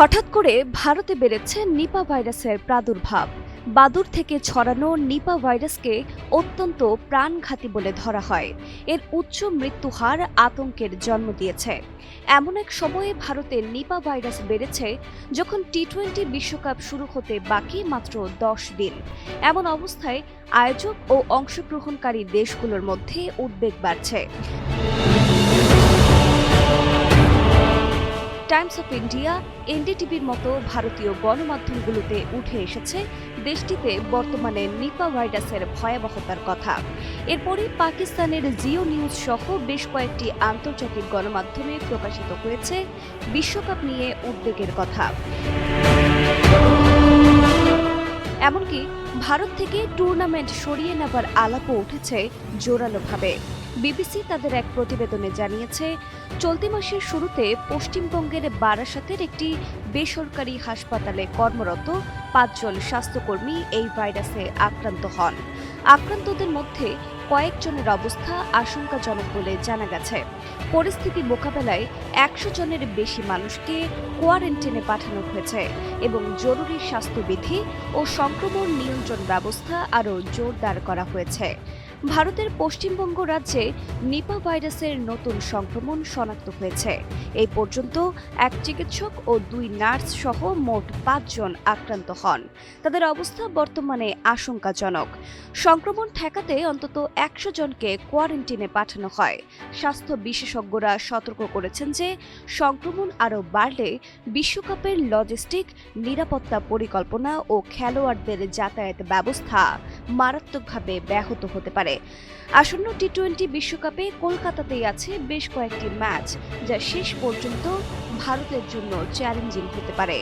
হঠাৎ করে ভারতে বেড়েছে নিপা ভাইরাসের প্রাদুর্ভাব। বাদুড় থেকে ছড়ানো নিপা ভাইরাসকে অত্যন্ত প্রাণঘাতী বলে ধরা হয়। এর উচ্চ মৃত্যুহার আতঙ্কের জন্ম দিয়েছে। এমন এক সময়ে ভারতে নিপা ভাইরাস বেড়েছে যখন টি-20 বিশ্বকাপ শুরু হতে বাকি মাত্র 10 দিন। এমন অবস্থায় আয়োজক ও অংশগ্রহণকারী দেশগুলোর মধ্যে উদ্বেগ বাড়ছে। টাইমস অফ ইন্ডিয়া, এনডিটিভির মতো ভারতীয় গণমাধ্যমগুলোতে উঠে এসেছে দেশটিতে বর্তমানে নিপা ভাইরাসের ভয়াবহতার কথা। এরপরই পাকিস্তানের জিও নিউজ সহ বেশ কয়েকটি আন্তর্জাতিক গণমাধ্যমে প্রকাশিত হয়েছে বিশ্বকাপ নিয়ে উদ্বেগের কথা। এমনকি ভারত থেকে টুর্নামেন্ট সরিয়ে নেবার আলাপও উঠেছে জোরালোভাবে। বিবিসি তাদের এক প্রতিবেদনে জানিয়েছে, চলতি মাসের শুরুতে পশ্চিমবঙ্গের বারাসাতের একটি বেসরকারি হাসপাতালে কর্মরত 5 জন স্বাস্থ্যকর্মী এই ভাইরাসে আক্রান্ত হন। আক্রান্তদের মধ্যে কয়েকজনের অবস্থা আশঙ্কাজনক বলে জানা গেছে। পরিস্থিতি মোকাবেলায় 100 জনের বেশি মানুষকে কোয়ারেন্টাইনে পাঠানো হয়েছে এবং জরুরি স্বাস্থ্যবিধি ও সংক্রমণ নিয়ন্ত্রণ ব্যবস্থা আরও জোরদার করা হয়েছে। ভারতের পশ্চিমবঙ্গ রাজ্যে নিপা ভাইরাসের নতুন সংক্রমণ শনাক্ত হয়েছে। এই পর্যন্ত এক চিকিৎসক ও 2 নার্স সহ মোট 5 জন আক্রান্ত হন। তাদের অবস্থা বর্তমানে আশঙ্কাজনক। সংক্রমণ ঠেকাতে অন্তত 100 জনকে কোয়ারেন্টাইনে পাঠানো হয়। স্বাস্থ্য বিশেষজ্ঞরা সতর্ক করেছেন যে সংক্রমণ আরও বাড়লে বিশ্বকাপের লজিস্টিক, নিরাপত্তা পরিকল্পনা ও খেলোয়াড়দের যাতায়াত ব্যবস্থা মারাত্মকভাবে ব্যাহত হতে পারে। আসন্ন টি-20 বিশ্বকাপে কলকাতাতেই আছে বেশ কয়েকটি ম্যাচ, যা শেষ পর্যন্ত ভারতের জন্য চ্যালেঞ্জিং হতে পারে।